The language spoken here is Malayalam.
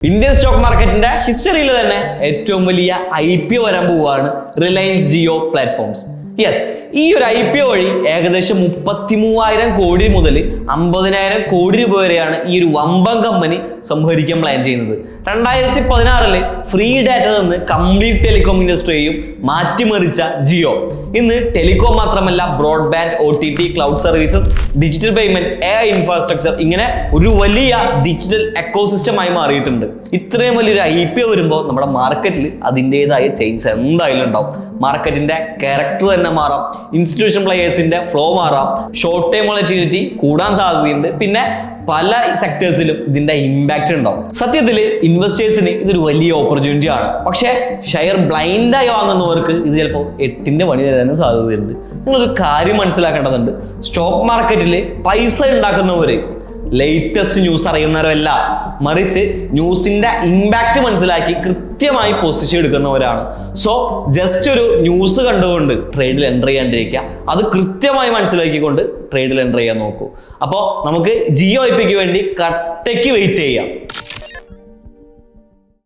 ഇന്ത്യൻ സ്റ്റോക്ക് മാർക്കറ്റിന്റെ ഹിസ്റ്ററിയിൽ തന്നെ ഏറ്റവും വലിയ IPO വരാൻ പോവുകയാണ് റിലയൻസ് ജിയോ പ്ലാറ്റ്ഫോംസ്. യെസ്, ഈ ഒരു IPO വഴി ഏകദേശം 33,000 കോടി മുതൽ 50,000 കോടി രൂപ വരെയാണ് ഈ ഒരു വമ്പൻ കമ്പനി സംഭരിക്കാൻ പ്ലാൻ ചെയ്യുന്നത്. 2016 ഫ്രീ ഡാറ്റ നിന്ന് കംപ്ലീറ്റ് ടെലികോം ഇൻഡസ്ട്രിയെയും മാറ്റിമറിച്ച ജിയോ ഇന്ന് ടെലികോം മാത്രമല്ല broadband, OTT, cloud services, digital payment, AI infrastructure ഇങ്ങനെ ഒരു വലിയ ഡിജിറ്റൽ എക്കോസിസ്റ്റമായി മാറിയിട്ടുണ്ട്. ഇത്രയും വലിയൊരു IPO വരുമ്പോൾ നമ്മുടെ മാർക്കറ്റിൽ അതിൻ്റെതായ ചേഞ്ച് എന്തായാലും ഉണ്ടാവും. മാർക്കറ്റിന്റെ ക്യാരക്ടർ തന്നെ മാറാം, ഇൻസ്റ്റിറ്റ്യൂഷൻ പ്ലേയേഴ്സിന്റെ ഫ്ലോ മാറാം, ഷോർട്ട് ടൈം വോളറ്റിലിറ്റി കൂടാൻ സാധ്യതയുണ്ട്, പിന്നെ പല സെക്ടേഴ്സിലും ഇതിന്റെ ഇമ്പാക്റ്റ് ഉണ്ടാവും. സത്യത്തിൽ ഇൻവെസ്റ്റേഴ്സിന് ഇതൊരു വലിയ ഓപ്പർച്യൂണിറ്റി ആണ്. പക്ഷേ ഷെയർ ബ്ലൈൻഡായി വാങ്ങുന്നവർക്ക് ഇത് ചിലപ്പോൾ 8ന്റെ പണി തരാനും സാധ്യതയുണ്ട്. നിങ്ങളൊരു കാര്യം മനസ്സിലാക്കേണ്ടതുണ്ട്. സ്റ്റോക്ക് മാർക്കറ്റിൽ പൈസ ഉണ്ടാക്കുന്നവര് ലേറ്റസ്റ്റ് ന്യൂസ് അറിയുന്നവരല്ല, മറിച്ച് ന്യൂസിന്റെ ഇമ്പാക്റ്റ് മനസ്സിലാക്കി കൃത്യമായി പൊസിഷൻ എടുക്കുന്നവരാണ്. സോ ജസ്റ്റ് ഒരു ന്യൂസ് കണ്ടുകൊണ്ട് ട്രേഡിൽ എൻ്റർ ചെയ്യാണ്ടിരിക്കുക, അത് കൃത്യമായി മനസ്സിലാക്കിക്കൊണ്ട് ട്രേഡിൽ എൻ്റർ ചെയ്യാൻ നോക്കൂ. അപ്പോൾ നമുക്ക് ജിയോ IPOക്ക് വേണ്ടി കട്ടയ്ക്ക് വെയിറ്റ് ചെയ്യാം.